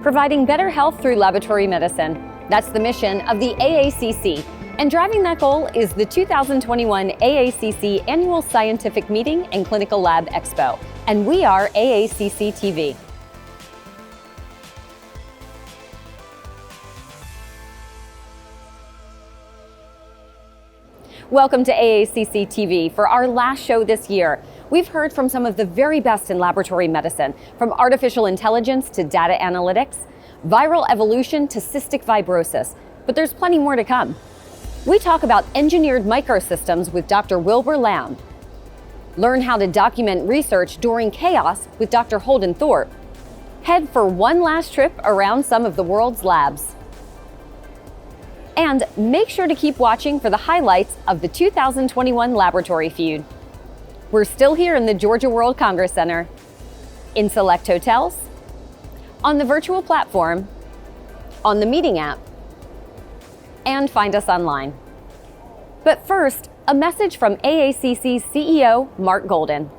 providing better health through laboratory medicine. That's the mission of the AACC. And driving that goal is the 2021 AACC Annual Scientific Meeting and Clinical Lab Expo. And we are AACC TV. Welcome to AACC TV for our last show this year. We've heard from some of the very best in laboratory medicine, from artificial intelligence to data analytics, viral evolution to cystic fibrosis, but there's plenty more to come. We talk about engineered microsystems with Dr. Wilbur A. Learn how to document research during chaos with Dr. Holden Thorp. Head for one last trip around some of the world's labs. And make sure to keep watching for the highlights of the 2021 Laboratory Feud. We're still here in the Georgia World Congress Center, in select hotels, on the virtual platform, on the meeting app, and find us online. But first, a message from AACC's CEO, Mark Golden.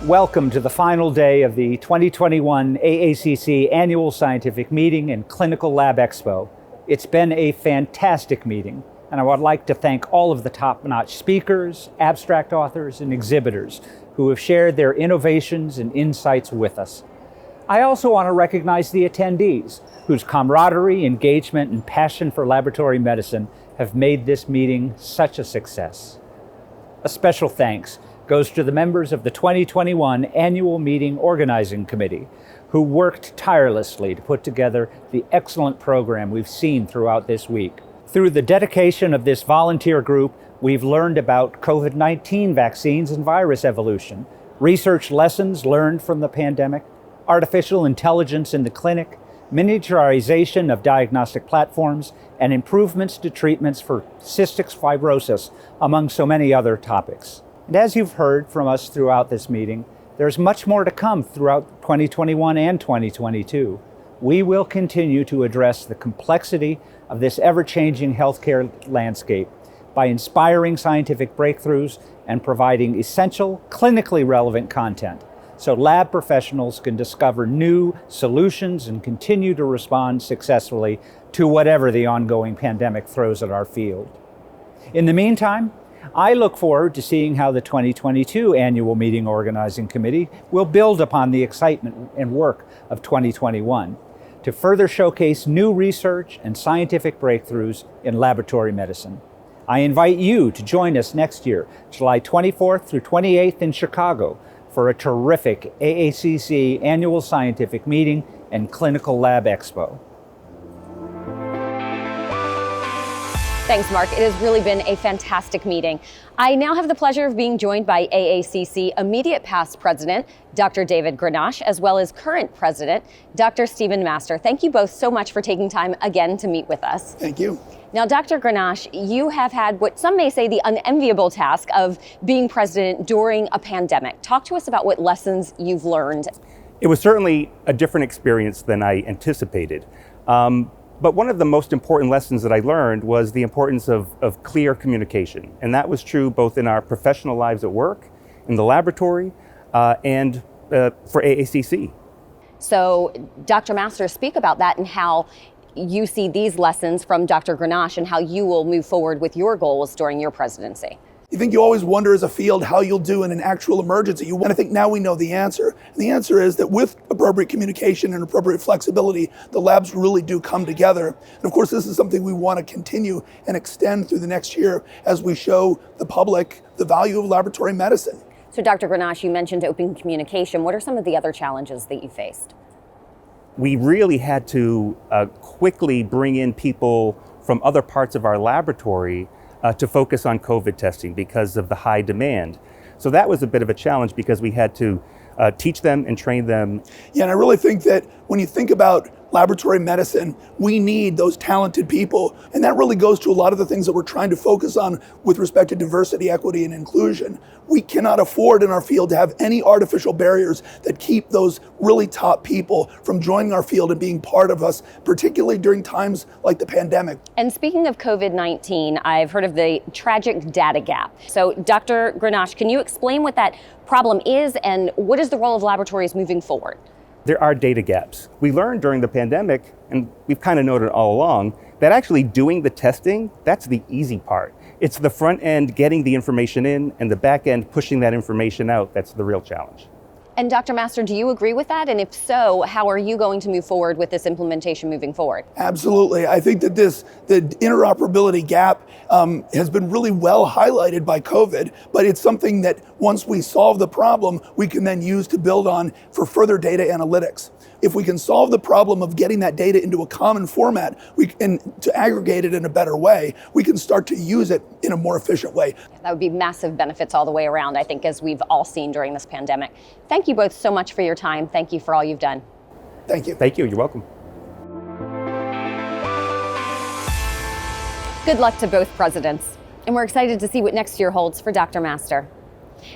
Welcome to the final day of the 2021 AACC Annual Scientific Meeting and Clinical Lab Expo. It's been a fantastic meeting, and I would like to thank all of the top-notch speakers, abstract authors, and exhibitors who have shared their innovations and insights with us. I also want to recognize the attendees, whose camaraderie, engagement, and passion for laboratory medicine have made this meeting such a success. A special thanks goes to the members of the 2021 Annual Meeting Organizing Committee, who worked tirelessly to put together the excellent program we've seen throughout this week. Through the dedication of this volunteer group, we've learned about COVID-19 vaccines and virus evolution, research lessons learned from the pandemic, artificial intelligence in the clinic, miniaturization of diagnostic platforms, and improvements to treatments for cystic fibrosis, among so many other topics. And as you've heard from us throughout this meeting, there's much more to come throughout 2021 and 2022. We will continue to address the complexity of this ever-changing healthcare landscape by inspiring scientific breakthroughs and providing essential, clinically relevant content so lab professionals can discover new solutions and continue to respond successfully to whatever the ongoing pandemic throws at our field. In the meantime, I look forward to seeing how the 2022 Annual Meeting Organizing Committee will build upon the excitement and work of 2021 to further showcase new research and scientific breakthroughs in laboratory medicine. I invite you to join us next year, July 24th through 28th in Chicago, for a terrific AACC Annual Scientific Meeting and Clinical Lab Expo. Thanks, Mark. It has really been a fantastic meeting. I now have the pleasure of being joined by AACC immediate past president, Dr. David Grenache, as well as current president, Dr. Stephen Master. Thank you both so much for taking time again to meet with us. Thank you. Now, Dr. Grenache, you have had what some may say the unenviable task of being president during a pandemic. Talk to us about what lessons you've learned. It was certainly a different experience than I anticipated. But one of the most important lessons that I learned was the importance of clear communication. And that was true both in our professional lives at work, in the laboratory, and for AACC. So, Dr. Master, speak about that and how you see these lessons from Dr. Grenache and how you will move forward with your goals during your presidency. You think you always wonder as a field how you'll do in an actual emergency. And I think now we know the answer. And the answer is that with appropriate communication and appropriate flexibility, the labs really do come together. And of course, this is something we want to continue and extend through the next year as we show the public the value of laboratory medicine. So Dr. Grenache, you mentioned open communication. What are some of the other challenges that you faced? We really had to quickly bring in people from other parts of our laboratory to focus on COVID testing because of the high demand. So that was a bit of a challenge because we had to teach them and train them. Yeah, and I really think that when you think about laboratory medicine, we need those talented people. And that really goes to a lot of the things that we're trying to focus on with respect to diversity, equity, and inclusion. We cannot afford in our field to have any artificial barriers that keep those really top people from joining our field and being part of us, particularly during times like the pandemic. And speaking of COVID-19, I've heard of the tragic data gap. So Dr. Grenache, can you explain what that problem is and what is the role of laboratories moving forward? There are data gaps. We learned during the pandemic, and we've kind of noted all along, that actually doing the testing, that's the easy part. It's the front end getting the information in and the back end pushing that information out. That's the real challenge. And Dr. Master, do you agree with that? And if so, how are you going to move forward with this implementation moving forward? Absolutely. I think that the interoperability gap has been really well highlighted by COVID, but it's something that once we solve the problem, we can then use to build on for further data analytics. If we can solve the problem of getting that data into a common format, and to aggregate it in a better way, we can start to use it in a more efficient way. That would be massive benefits all the way around, I think, as we've all seen during this pandemic. Thank you both so much for your time. Thank you for all you've done. Thank you. Thank you. You're welcome. Good luck to both presidents. And we're excited to see what next year holds for Dr. Master.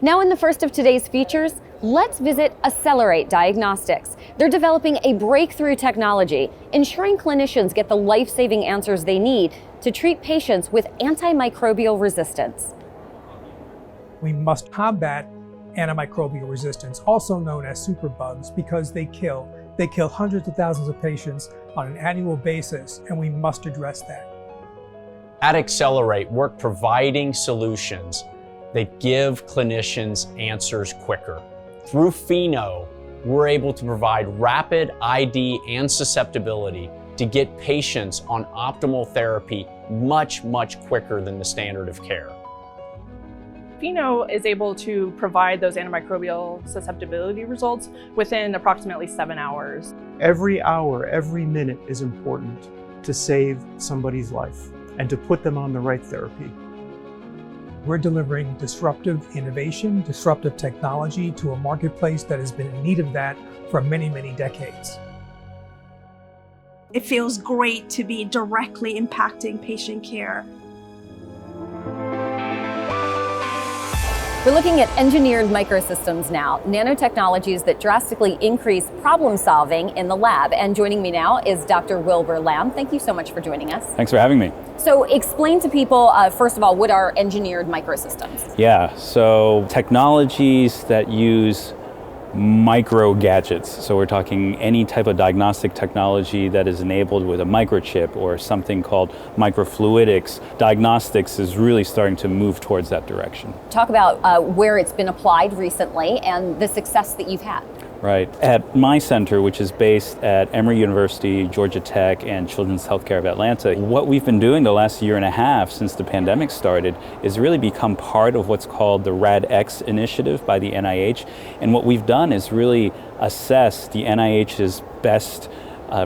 Now, in the first of today's features, let's visit Accelerate Diagnostics. They're developing a breakthrough technology, ensuring clinicians get the life-saving answers they need to treat patients with antimicrobial resistance. We must combat antimicrobial resistance, also known as superbugs, because they kill hundreds of thousands of patients on an annual basis, and we must address that. At Accelerate, we're providing solutions that give clinicians answers quicker. Through Pheno, we're able to provide rapid ID and susceptibility to get patients on optimal therapy much, much quicker than the standard of care. Pheno is able to provide those antimicrobial susceptibility results within approximately 7 hours. Every hour, every minute is important to save somebody's life and to put them on the right therapy. We're delivering disruptive innovation, disruptive technology to a marketplace that has been in need of that for many, many decades. It feels great to be directly impacting patient care. We're looking at engineered microsystems now, nanotechnologies that drastically increase problem solving in the lab. And joining me now is Dr. Wilbur A. Thank you so much for joining us. Thanks for having me. So explain to people, first of all, what are engineered microsystems? Yeah, so technologies that use micro gadgets. So we're talking any type of diagnostic technology that is enabled with a microchip or something called microfluidics. Diagnostics is really starting to move towards that direction. Talk about where it's been applied recently and the success that you've had. Right. At my center, which is based at Emory University, Georgia Tech, and Children's Healthcare of Atlanta, what we've been doing the last year and a half since the pandemic started is really become part of what's called the RADx initiative by the NIH. And what we've done is really assess the NIH's best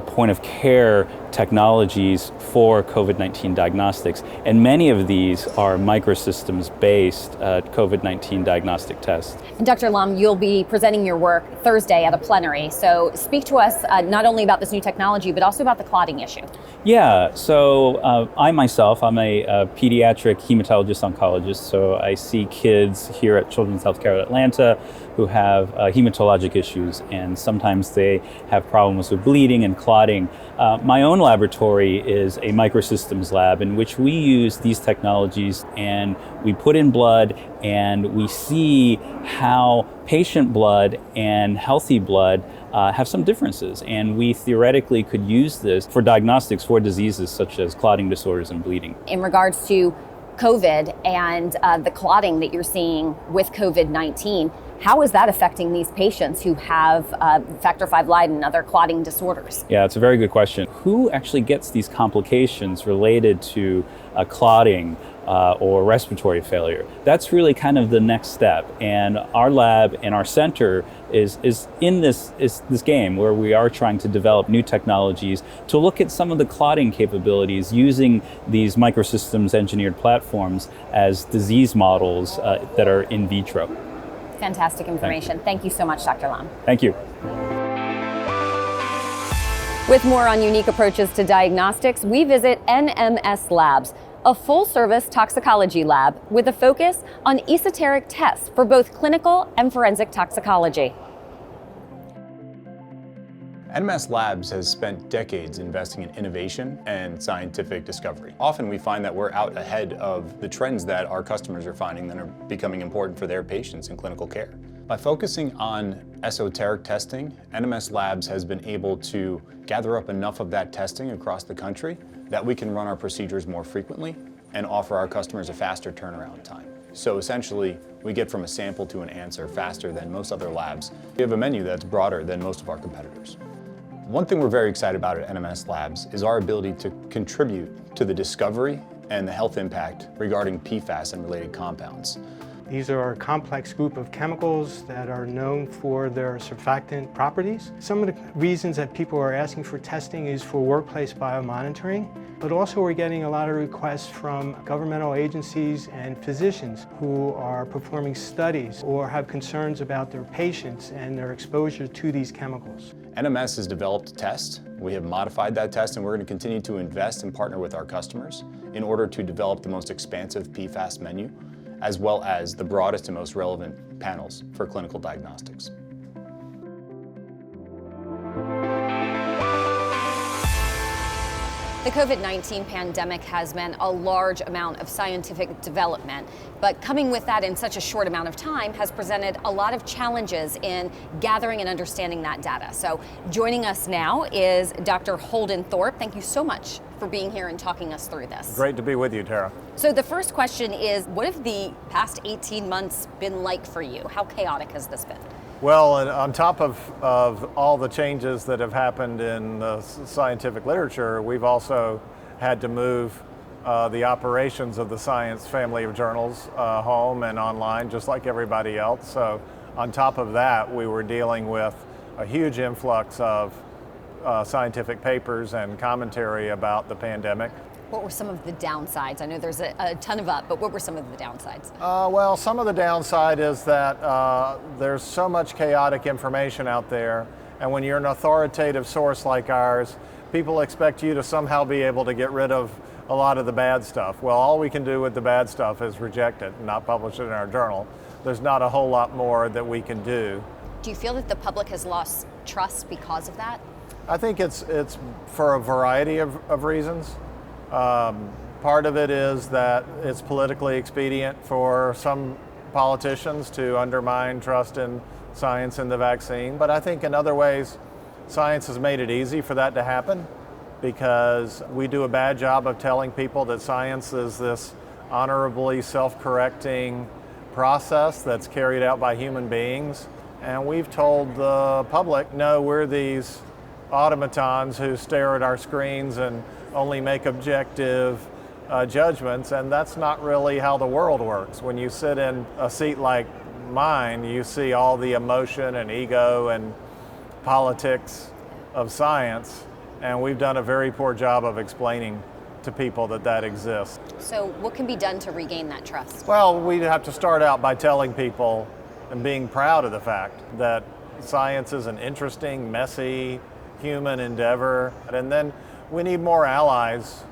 point of care technologies for COVID-19 diagnostics. And many of these are microsystems-based COVID-19 diagnostic tests. And Dr. Lum, you'll be presenting your work Thursday at a plenary. So speak to us not only about this new technology, but also about the clotting issue. Yeah, so I'm a pediatric hematologist oncologist. So I see kids here at Children's Healthcare of Atlanta who have hematologic issues, and sometimes they have problems with bleeding and clotting. My own laboratory is a microsystems lab in which we use these technologies and we put in blood and we see how patient blood and healthy blood have some differences, and we theoretically could use this for diagnostics for diseases such as clotting disorders and bleeding. In regards to COVID and the clotting that you're seeing with COVID-19, how is that affecting these patients who have factor V Leiden and other clotting disorders? Yeah, it's a very good question. Who actually gets these complications related to clotting or respiratory failure? That's really kind of the next step. And our lab and our center is in this game where we are trying to develop new technologies to look at some of the clotting capabilities using these microsystems engineered platforms as disease models that are in vitro. Fantastic information. Thank you so much, Dr. Lam. Thank you. With more on unique approaches to diagnostics, we visit NMS Labs, a full-service toxicology lab with a focus on esoteric tests for both clinical and forensic toxicology. NMS Labs has spent decades investing in innovation and scientific discovery. Often we find that we're out ahead of the trends that our customers are finding that are becoming important for their patients in clinical care. By focusing on esoteric testing, NMS Labs has been able to gather up enough of that testing across the country that we can run our procedures more frequently and offer our customers a faster turnaround time. So essentially, we get from a sample to an answer faster than most other labs. We have a menu that's broader than most of our competitors. One thing we're very excited about at NMS Labs is our ability to contribute to the discovery and the health impact regarding PFAS and related compounds. These are a complex group of chemicals that are known for their surfactant properties. Some of the reasons that people are asking for testing is for workplace biomonitoring, but also we're getting a lot of requests from governmental agencies and physicians who are performing studies or have concerns about their patients and their exposure to these chemicals. NMS has developed a test. We have modified that test, and we're going to continue to invest and partner with our customers in order to develop the most expansive PFAS menu, as well as the broadest and most relevant panels for clinical diagnostics. The COVID-19 pandemic has meant a large amount of scientific development, but coming with that in such a short amount of time has presented a lot of challenges in gathering and understanding that data. So joining us now is Dr. Holden Thorp. Thank you so much for being here and talking us through this. Great to be with you, Tara. So the first question is, what have the past 18 months been like for you? How chaotic has this been? Well, and on top of all the changes that have happened in the scientific literature, we've also had to move the operations of the science family of journals home and online, just like everybody else. So on top of that, we were dealing with a huge influx of scientific papers and commentary about the pandemic. What were some of the downsides? I know there's a ton of up, but what were some of the downsides? Well, some of the downside is that there's so much chaotic information out there, and when you're an authoritative source like ours, people expect you to somehow be able to get rid of a lot of the bad stuff. Well, all we can do with the bad stuff is reject it and not publish it in our journal. There's not a whole lot more that we can do. Do you feel that the public has lost trust because of that? I think it's for a variety of reasons. Part of it is that it's politically expedient for some politicians to undermine trust in science and the vaccine, but I think in other ways science has made it easy for that to happen because we do a bad job of telling people that science is this honorably self-correcting process that's carried out by human beings, and we've told the public, no, we're these automatons who stare at our screens and only make objective judgments, and that's not really how the world works. When you sit in a seat like mine, you see all the emotion and ego and politics of science, and we've done a very poor job of explaining to people that that exists. So what can be done to regain that trust? Well, we have to start out by telling people and being proud of the fact that science is an interesting, messy, human endeavor, and then we need more allies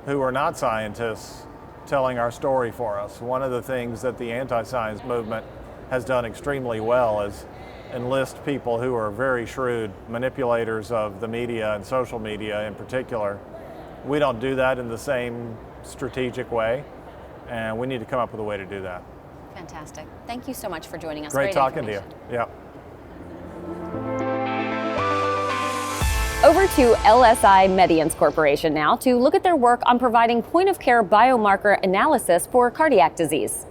who are not scientists telling our story for us. One of the things that the anti-science movement has done extremely well is enlist people who are very shrewd manipulators of the media and social media in particular. We don't do that in the same strategic way, and we need to come up with a way to do that. Fantastic. Thank you so much for joining us. Great talking to you. Yeah. Over to LSI Medience Corporation now to look at their work on providing point-of-care biomarker analysis for cardiac disease.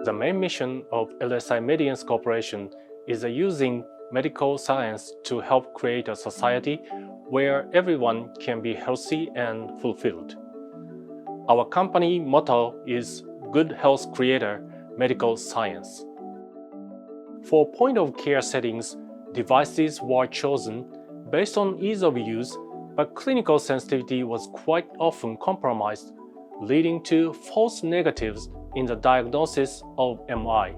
The main mission of LSI Medience Corporation is using medical science to help create a society where everyone can be healthy and fulfilled. Our company motto is Good Health Creator Medical Science. For point-of-care settings, devices were chosen based on ease of use, but clinical sensitivity was quite often compromised, leading to false negatives in the diagnosis of MI.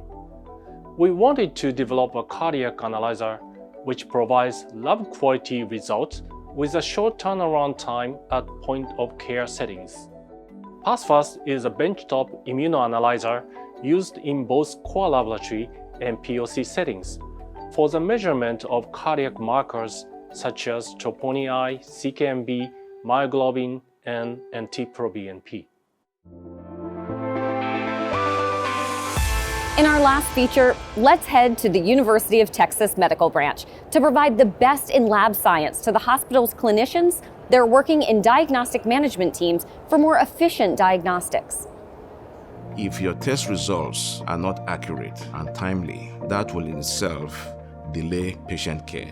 We wanted to develop a cardiac analyzer which provides lab quality results with a short turnaround time at point-of-care settings. PassFast is a benchtop immunoanalyzer used in both core laboratory and POC settings for the measurement of cardiac markers such as troponin I, CKMB, myoglobin, and NT-proBNP. In our last feature, let's head to the University of Texas Medical Branch to provide the best in lab science to the hospital's clinicians. They're working in diagnostic management teams for more efficient diagnostics. If your test results are not accurate and timely, that will in itself delay patient care.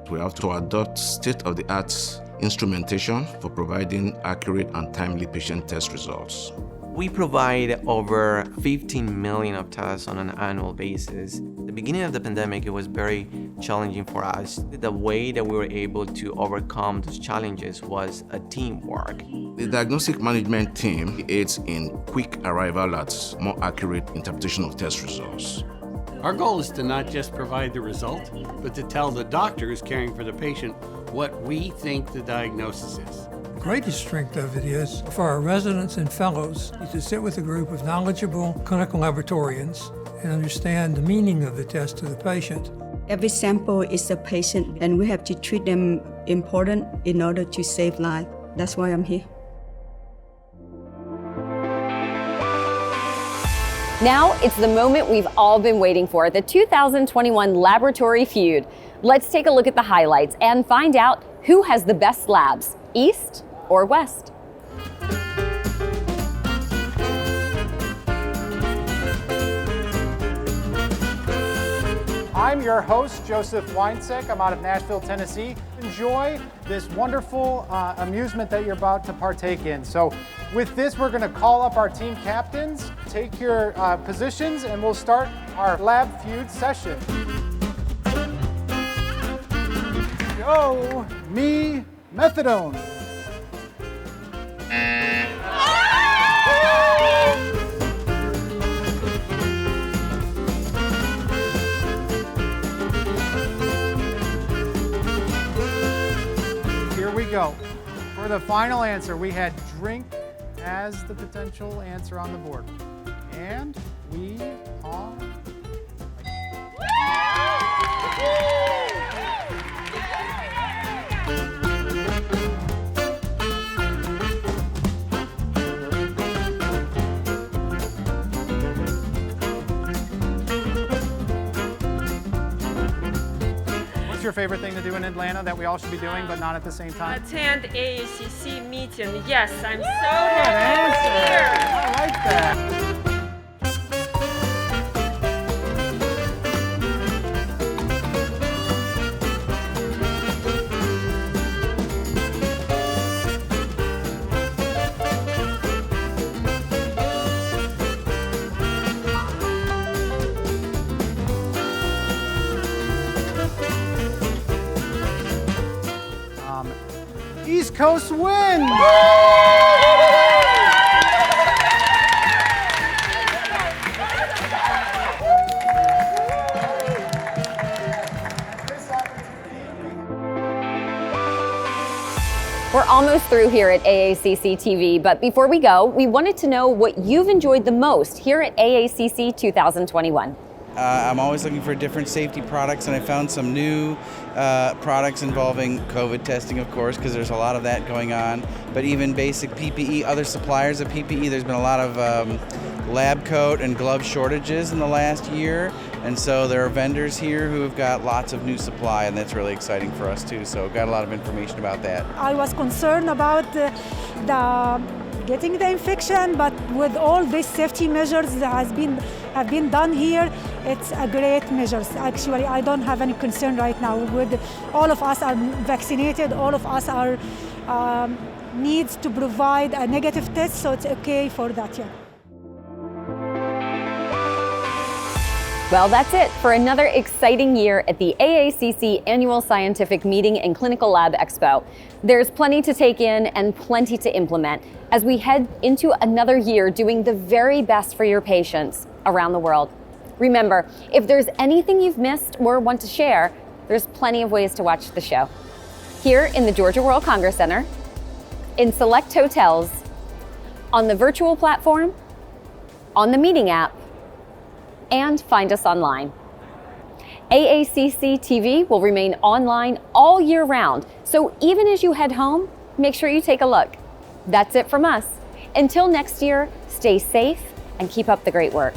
We have to adopt state-of-the-art instrumentation for providing accurate and timely patient test results. We provide over 15 million of tests on an annual basis. At the beginning of the pandemic, it was very challenging for us. The way that we were able to overcome those challenges was a teamwork. The diagnostic management team aids in quick arrival at more accurate interpretation of test results. Our goal is to not just provide the result, but to tell the doctors caring for the patient what we think the diagnosis is. The greatest strength of it is for our residents and fellows to sit with a group of knowledgeable clinical laboratorians and understand the meaning of the test to the patient. Every sample is a patient, and we have to treat them important in order to save lives. That's why I'm here. Now it's the moment we've all been waiting for, the 2021 Laboratory Feud. Let's take a look at the highlights and find out who has the best labs, East or West. I'm your host, Joseph Weinseck. I'm out of Nashville, Tennessee. Enjoy this wonderful amusement that you're about to partake in. So with this, we're going to call up our team captains, take your positions, and we'll start our Lab Feud session. Go, me, methadone. Here we go. For the final answer, we had drink as the potential answer on the board. And we are... What's your favorite thing to do in Atlanta that we all should be doing, but not at the same time? Attend AACC meeting. Yes, I'm so Good happy answer. to I like that. East Coast wins! We're almost through here at AACC TV, but before we go, we wanted to know what you've enjoyed the most here at AACC 2021. I'm always looking for different safety products, and I found some new products involving COVID testing, of course, because there's a lot of that going on, but even basic PPE, other suppliers of PPE. There's been a lot of lab coat and glove shortages in the last year, and so there are vendors here who have got lots of new supply, and that's really exciting for us too, so got a lot of information about that. I was concerned about getting the infection, but with all these safety measures that have been done here, it's a great measures. Actually, I don't have any concern right now. With all of us are vaccinated, all of us are needs to provide a negative test, so it's okay for that, yeah. Well, that's it for another exciting year at the AACC Annual Scientific Meeting and Clinical Lab Expo. There's plenty to take in and plenty to implement as we head into another year doing the very best for your patients around the world. Remember, if there's anything you've missed or want to share, there's plenty of ways to watch the show. Here in the Georgia World Congress Center, in select hotels, on the virtual platform, on the meeting app, and find us online. AACC TV will remain online all year round, so even as you head home, make sure you take a look. That's it from us. Until next year, stay safe and keep up the great work.